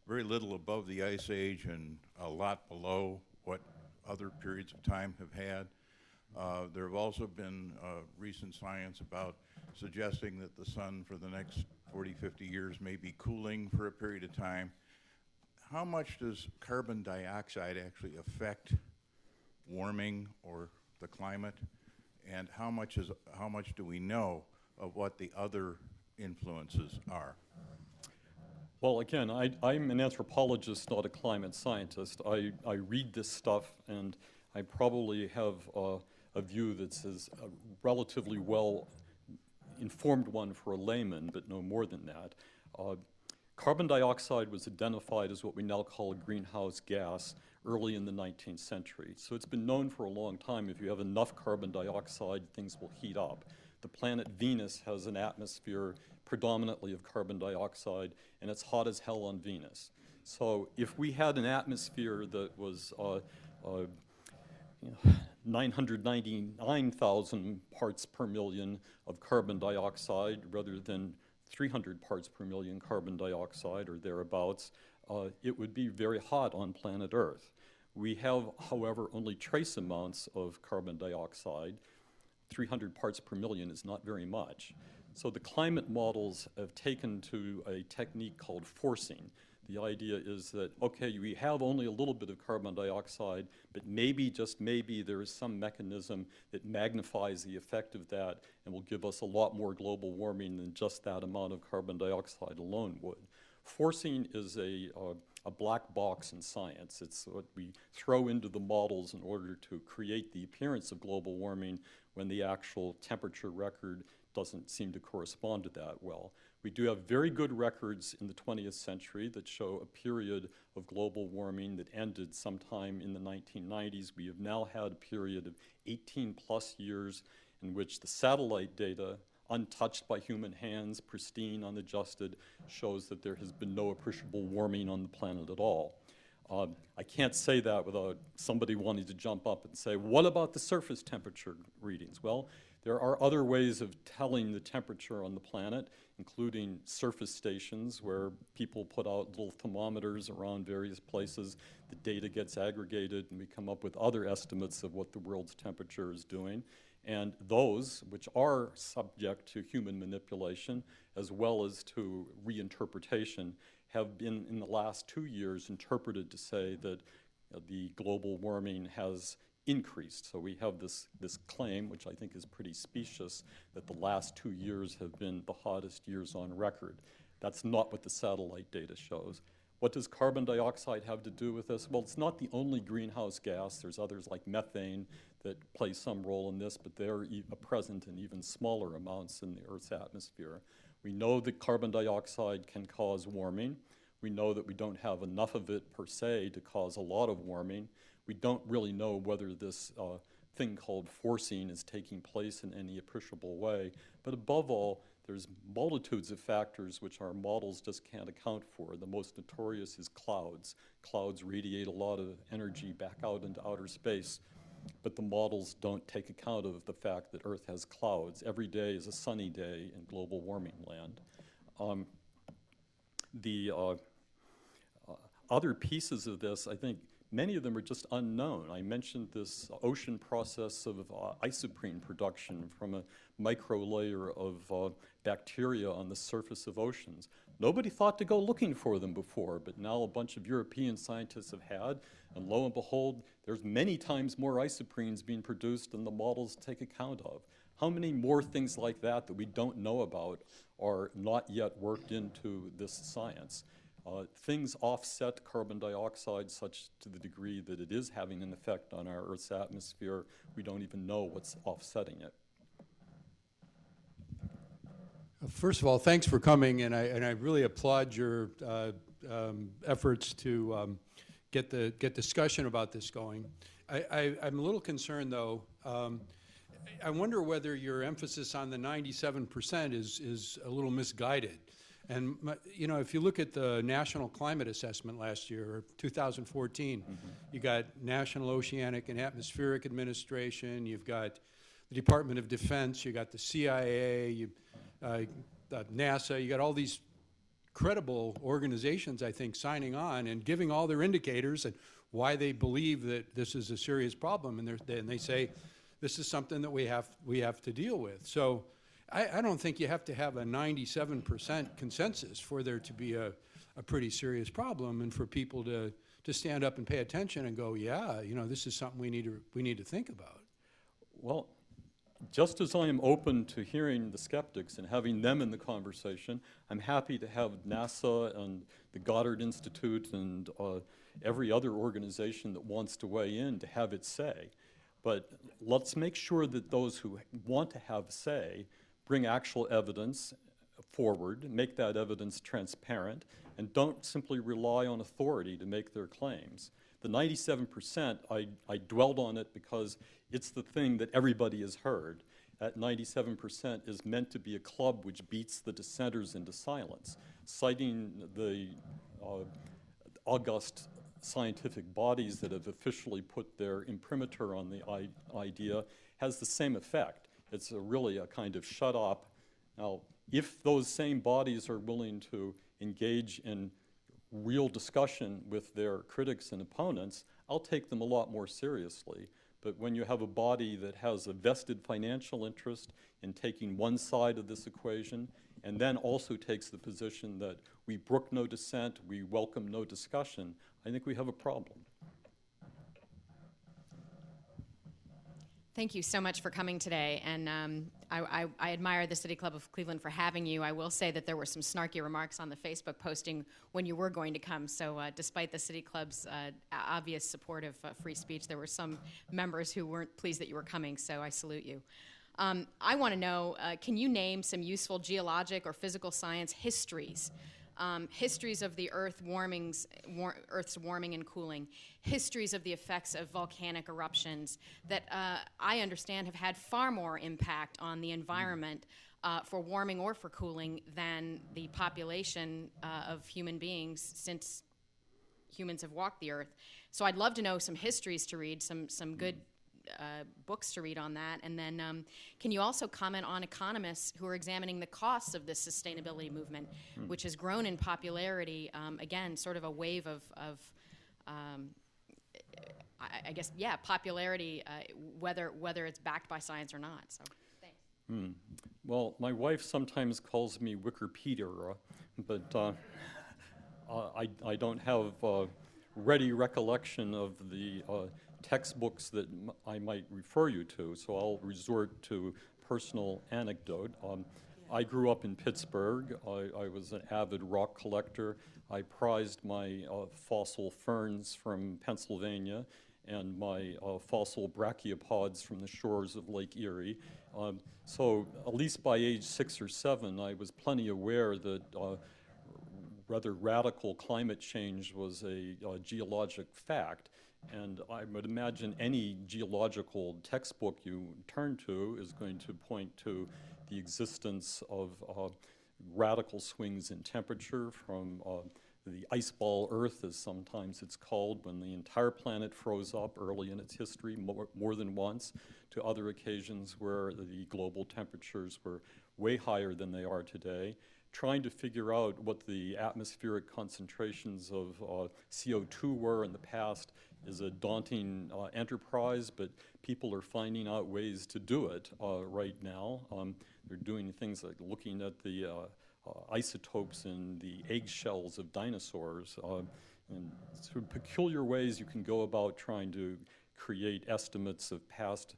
very little above the ice age and a lot below what other periods of time have had. There have also been recent science about suggesting that the sun for the next 40, 50 years may be cooling for a period of time. How much does carbon dioxide actually affect warming or the climate? And how much do we know of what the other influences are? Well, again, I'm an anthropologist, not a climate scientist. I read this stuff, and I probably have a view that's a relatively well-informed one for a layman, but no more than that. Carbon dioxide was identified as what we now call a greenhouse gas early in the 19th century. So it's been known for a long time if you have enough carbon dioxide, things will heat up. The planet Venus has an atmosphere predominantly of carbon dioxide, and it's hot as hell on Venus. So if we had an atmosphere that was 999,000 parts per million of carbon dioxide rather than 300 parts per million carbon dioxide or thereabouts, it would be very hot on planet Earth. We have, however, only trace amounts of carbon dioxide. 300 parts per million is not very much. So the climate models have taken to a technique called forcing. The idea is that, okay, we have only a little bit of carbon dioxide, but maybe, just maybe, there is some mechanism that magnifies the effect of that and will give us a lot more global warming than just that amount of carbon dioxide alone would. Forcing is a black box in science. It's what we throw into the models in order to create the appearance of global warming when the actual temperature record doesn't seem to correspond to that well. We do have very good records in the 20th century that show a period of global warming that ended sometime in the 1990s. We have now had a period of 18 plus years in which the satellite data, untouched by human hands, pristine, unadjusted, shows that there has been no appreciable warming on the planet at all. I can't say that without somebody wanting to jump up and say, what about the surface temperature readings? Well, there are other ways of telling the temperature on the planet, including surface stations where people put out little thermometers around various places. The data gets aggregated and we come up with other estimates of what the world's temperature is doing. And those, which are subject to human manipulation as well as to reinterpretation, have been in the last 2 years interpreted to say that the global warming has increased. So we have this claim, which I think is pretty specious, that the last 2 years have been the hottest years on record. That's not what the satellite data shows. What does carbon dioxide have to do with this? Well, it's not the only greenhouse gas. There's others like methane that play some role in this, but they're present in even smaller amounts in the Earth's atmosphere. We know that carbon dioxide can cause warming. We know that we don't have enough of it per se to cause a lot of warming. We don't really know whether this thing called forcing is taking place in any appreciable way. But above all, there's multitudes of factors which our models just can't account for. The most notorious is clouds. Clouds radiate a lot of energy back out into outer space, but the models don't take account of the fact that Earth has clouds. Every day is a sunny day in global warming land. The other pieces of this, I think, many of them are just unknown. I mentioned this ocean process of isoprene production from a micro layer of bacteria on the surface of oceans. Nobody thought to go looking for them before, but now a bunch of European scientists have had, and lo and behold, there's many times more isoprenes being produced than the models take account of. How many more things like that we don't know about are not yet worked into this science? Things offset carbon dioxide such to the degree that it is having an effect on our Earth's atmosphere. We don't even know what's offsetting it. First of all, thanks for coming, and I really applaud your efforts to get discussion about this going. I'm a little concerned, though. I wonder whether your emphasis on the 97% is a little misguided. And you know, if you look at the National Climate Assessment last year, or 2014, you got National Oceanic and Atmospheric Administration, you've got the Department of Defense, you got the CIA, NASA, you got all these credible organizations, I think, signing on and giving all their indicators and why they believe that this is a serious problem, and they say this is something that we have to deal with. So I don't think you have to have a 97% consensus for there to be a pretty serious problem, and for people to stand up and pay attention and go, yeah, you know, this is something we need to think about. Well, just as I am open to hearing the skeptics and having them in the conversation, I'm happy to have NASA and the Goddard Institute and every other organization that wants to weigh in to have its say. But let's make sure that those who want to have say bring actual evidence forward, make that evidence transparent, and don't simply rely on authority to make their claims. The 97%, I dwelled on it because it's the thing that everybody has heard. That 97% is meant to be a club which beats the dissenters into silence. Citing the august scientific bodies that have officially put their imprimatur on the idea has the same effect. It's really a kind of shut up. Now, if those same bodies are willing to engage in real discussion with their critics and opponents, I'll take them a lot more seriously. But when you have a body that has a vested financial interest in taking one side of this equation, and then also takes the position that we brook no dissent, we welcome no discussion, I think we have a problem. Thank you so much for coming today, and I admire the City Club of Cleveland for having you. I will say that there were some snarky remarks on the Facebook posting when you were going to come, so despite the City Club's obvious support of free speech, there were some members who weren't pleased that you were coming, so I salute you. I want to know, can you name some useful geologic or physical science histories? Histories of the Earth's warming and cooling, histories of the effects of volcanic eruptions that I understand have had far more impact on the environment for warming or for cooling than the population of human beings since humans have walked the Earth. So I'd love to know some histories to read, some good books to read on that. And then can you also comment on economists who are examining the costs of this sustainability movement, which has grown in popularity, again, sort of a wave of I guess, yeah, popularity, whether it's backed by science or not. So thanks. Well, my wife sometimes calls me Wikipedia, but I don't have ready recollection of the textbooks that I might refer you to, so I'll resort to personal anecdote. I grew up in Pittsburgh. I was an avid rock collector. I prized my fossil ferns from Pennsylvania and my fossil brachiopods from the shores of Lake Erie. So at least by age 6 or 7, I was plenty aware that rather radical climate change was a geologic fact. And I would imagine any geological textbook you turn to is going to point to the existence of radical swings in temperature from the ice ball Earth, as sometimes it's called, when the entire planet froze up early in its history more than once, to other occasions where the global temperatures were way higher than they are today. Trying to figure out what the atmospheric concentrations of CO2 were in the past is a daunting enterprise, but people are finding out ways to do it right now. They're doing things like looking at the isotopes in the eggshells of dinosaurs, and through peculiar ways you can go about trying to create estimates of past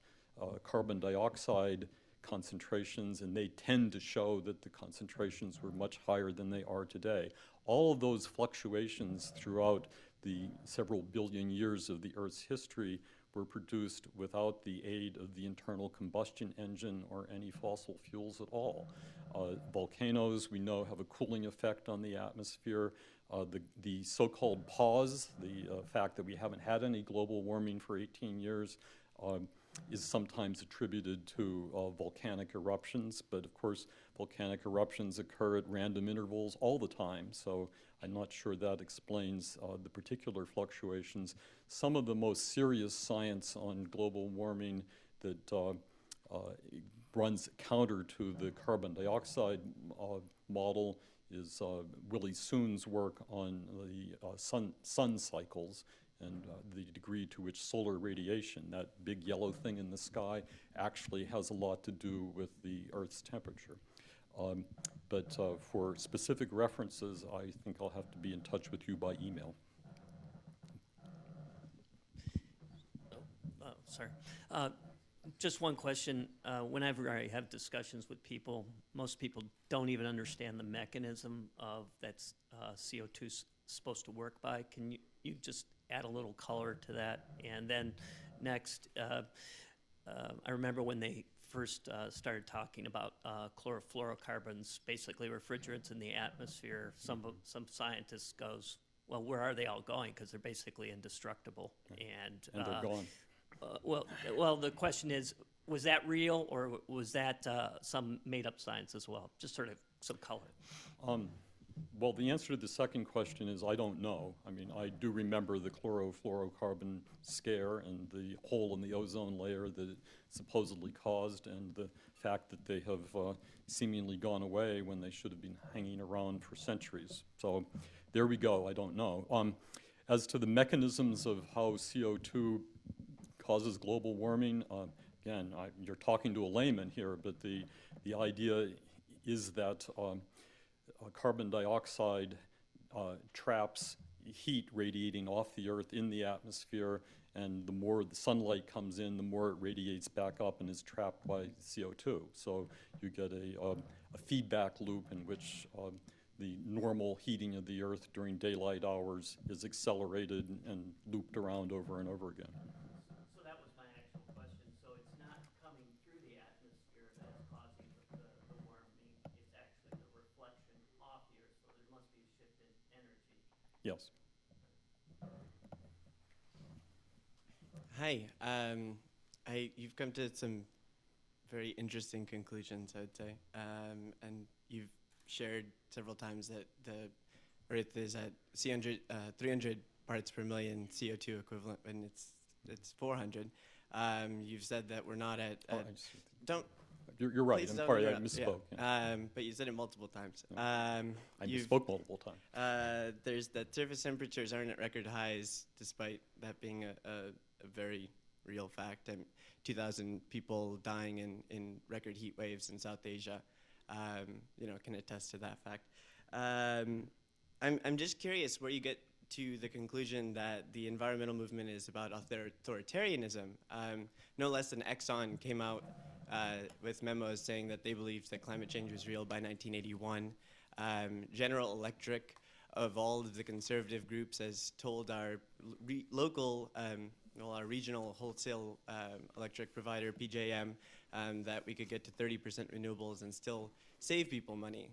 carbon dioxide concentrations, and they tend to show that the concentrations were much higher than they are today. All of those fluctuations throughout the several billion years of the Earth's history were produced without the aid of the internal combustion engine or any fossil fuels at all. Volcanoes, we know, have a cooling effect on the atmosphere. The so-called pause, the fact that we haven't had any global warming for 18 years, is sometimes attributed to volcanic eruptions, but of course volcanic eruptions occur at random intervals all the time, so I'm not sure that explains the particular fluctuations. Some of the most serious science on global warming that runs counter to the carbon dioxide model is Willie Soon's work on the sun cycles, and the degree to which solar radiation, that big yellow thing in the sky, actually has a lot to do with the Earth's temperature. But for specific references, I think I'll have to be in touch with you by email. Oh, sorry. Just one question. Whenever I have discussions with people, most people don't even understand the mechanism of that CO2 is supposed to work by. Can you just add a little color to that? And then next, I remember when they first started talking about chlorofluorocarbons, basically refrigerants in the atmosphere, some scientists goes, well, where are they all going? Because they're basically indestructible. And they're gone. Well, the question is, was that real, or was that some made-up science as well? Just sort of some color. Well, the answer to the second question is I don't know. I mean, I do remember the chlorofluorocarbon scare and the hole in the ozone layer that it supposedly caused, and the fact that they have seemingly gone away when they should have been hanging around for centuries. So there we go, I don't know. As to the mechanisms of how CO2 causes global warming, again, you're talking to a layman here, but the idea is that carbon dioxide traps heat radiating off the Earth in the atmosphere, and the more the sunlight comes in, the more it radiates back up and is trapped by CO2. So you get a feedback loop in which the normal heating of the Earth during daylight hours is accelerated and looped around over and over again. So that was my actual question. So it's not coming through the atmosphere that's causing the warming. It's actually the reflection off the Earth. So there must be a shift in energy. Yes. Hi. You've come to some very interesting conclusions, I would say, and you've shared several times that the Earth is at 300 parts per million CO2 equivalent when it's 400. You've said that we're not at. Don't. You're right. I'm sorry, I misspoke. Yeah. But you said it multiple times. I misspoke multiple times. There's that surface temperatures aren't at record highs, despite that being a very real fact. 2,000 people dying in record heat waves in South Asia, can attest to that fact. I'm just curious where you get to the conclusion that the environmental movement is about authoritarianism. No less than Exxon came out with memos saying that they believed that climate change was real by 1981. General Electric, of all of the conservative groups, has told our our regional wholesale electric provider, PJM, that we could get to 30% renewables and still save people money.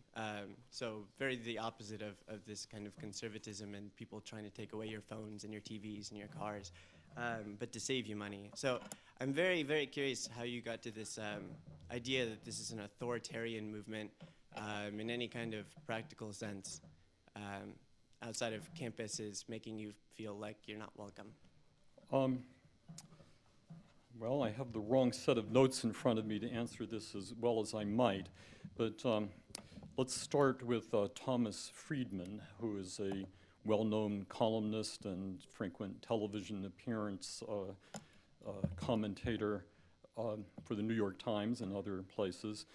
So very the opposite of this kind of conservatism and people trying to take away your phones and your TVs and your cars, but to save you money. So I'm very, very curious how you got to this idea that this is an authoritarian movement in any kind of practical sense, outside of campuses making you feel like you're not welcome. Well, I have the wrong set of notes in front of me to answer this as well as I might, but let's start with Thomas Friedman, who is a well-known columnist and frequent television appearance commentator for the New York Times and other places.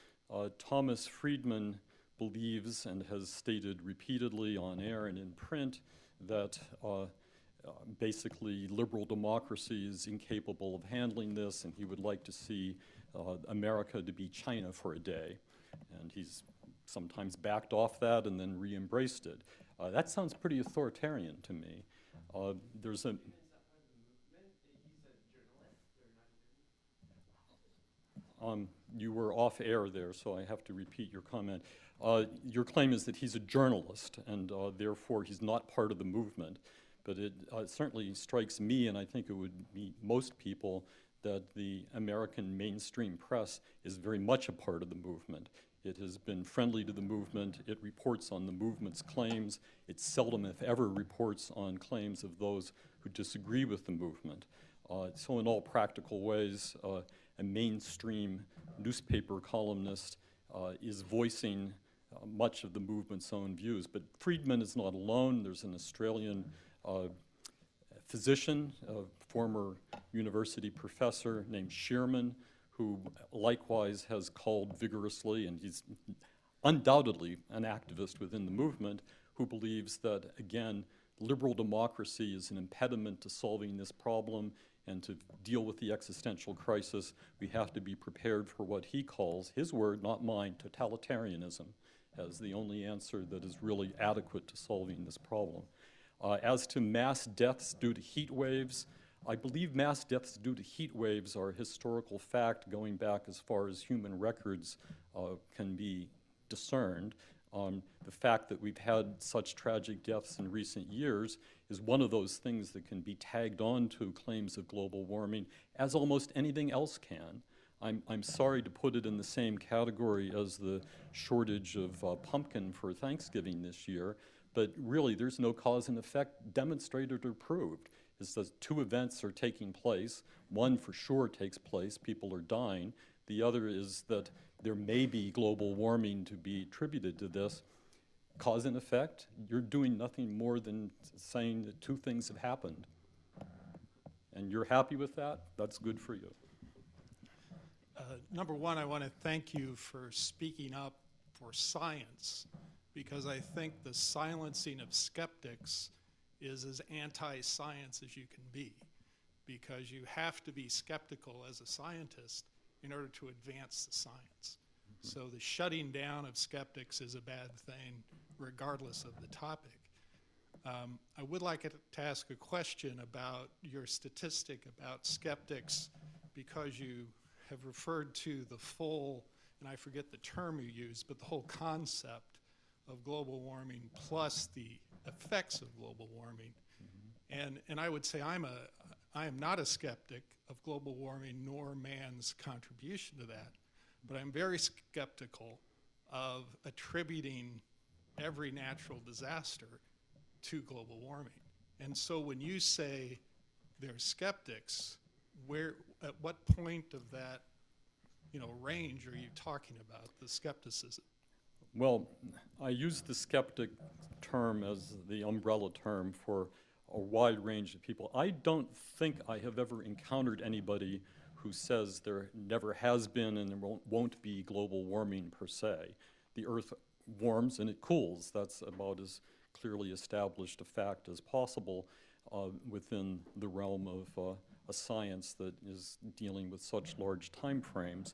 Thomas Friedman believes and has stated repeatedly on air and in print that basically liberal democracy is incapable of handling this, and he would like to see America to be China for a day. And he's sometimes backed off that and then re-embraced it. That sounds pretty authoritarian to me. There's a you were off air there, so I have to repeat your comment. Your claim is that he's a journalist, and therefore he's not part of the movement. But it certainly strikes me, and I think it would be most people, that the American mainstream press is very much a part of the movement. It has been friendly to the movement. It reports on the movement's claims. It seldom, if ever, reports on claims of those who disagree with the movement. So in all practical ways, a mainstream newspaper columnist is voicing much of the movement's own views. But Friedman is not alone. There's an Australian physician, a former university professor named Shearman, who likewise has called vigorously, and he's undoubtedly an activist within the movement, who believes that, again, liberal democracy is an impediment to solving this problem, and to deal with the existential crisis, we have to be prepared for what he calls, his word, not mine, totalitarianism, as the only answer that is really adequate to solving this problem. As to mass deaths due to heat waves, I believe mass deaths due to heat waves are a historical fact going back as far as human records can be discerned. The fact that we've had such tragic deaths in recent years is one of those things that can be tagged on to claims of global warming, as almost anything else can. I'm sorry to put it in the same category as the shortage of pumpkin for Thanksgiving this year, but really there's no cause and effect demonstrated or proved. It's that two events are taking place. One for sure takes place, people are dying. The other is that there may be global warming to be attributed to this. Cause and effect, you're doing nothing more than saying that two things have happened. And you're happy with that? That's good for you. Number one, I want to thank you for speaking up for science, because I think the silencing of skeptics is as anti-science as you can be, because you have to be skeptical as a scientist in order to advance the science. So the shutting down of skeptics is a bad thing, regardless of the topic. I would like to ask a question about your statistic about skeptics, because you have referred to the full, and I forget the term you used, but the whole concept of global warming plus the effects of global warming. And I would say I am not a skeptic of global warming nor man's contribution to that, but I'm very skeptical of attributing every natural disaster to global warming. And so when you say they're skeptics, at what point of that range are you talking about, the skepticism? Well, I use the skeptic term as the umbrella term for a wide range of people. I don't think I have ever encountered anybody who says there never has been and there won't be global warming per se. The Earth warms and it cools. That's about as clearly established a fact as possible within the realm of a science that is dealing with such large time frames.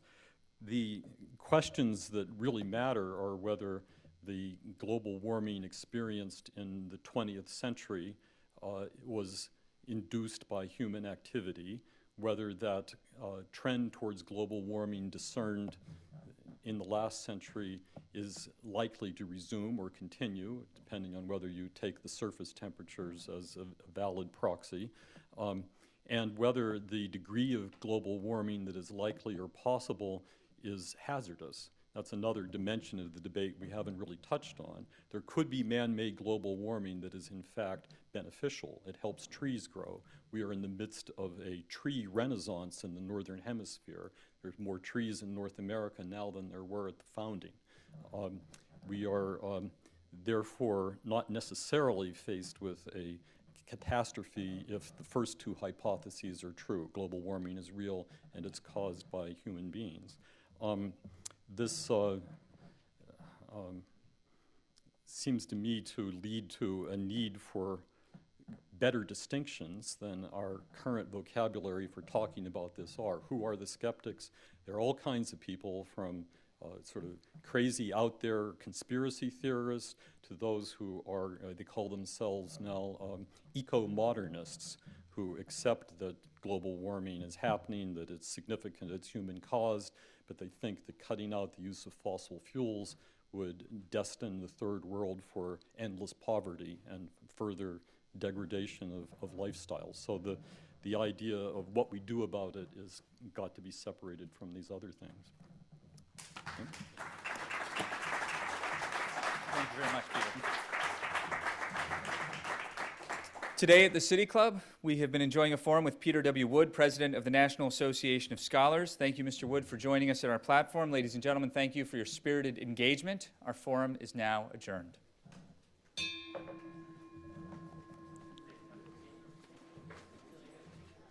The questions that really matter are whether the global warming experienced in the 20th century was induced by human activity, whether that trend towards global warming discerned in the last century is likely to resume or continue, depending on whether you take the surface temperatures as a valid proxy, and whether the degree of global warming that is likely or possible is hazardous. That's another dimension of the debate we haven't really touched on. There could be man-made global warming that is in fact beneficial. It helps trees grow. We are in the midst of a tree renaissance in the northern hemisphere. There's more trees in North America now than there were at the founding. therefore not necessarily faced with a catastrophe if the first two hypotheses are true. Global warming is real and it's caused by human beings. This seems to me to lead to a need for better distinctions than our current vocabulary for talking about this are. Who are the skeptics? There are all kinds of people, from sort of crazy out there conspiracy theorists to those who are, they call themselves now eco-modernists, who accept that global warming is happening, that it's significant, it's human caused, but they think that cutting out the use of fossil fuels would destine the third world for endless poverty and further degradation of lifestyles. So the idea of what we do about it is got to be separated from these other things. Thank you very much, Peter. Today at the City Club, we have been enjoying a forum with Peter W. Wood, President of the National Association of Scholars. Thank you, Mr. Wood, for joining us at our platform. Ladies and gentlemen, thank you for your spirited engagement. Our forum is now adjourned.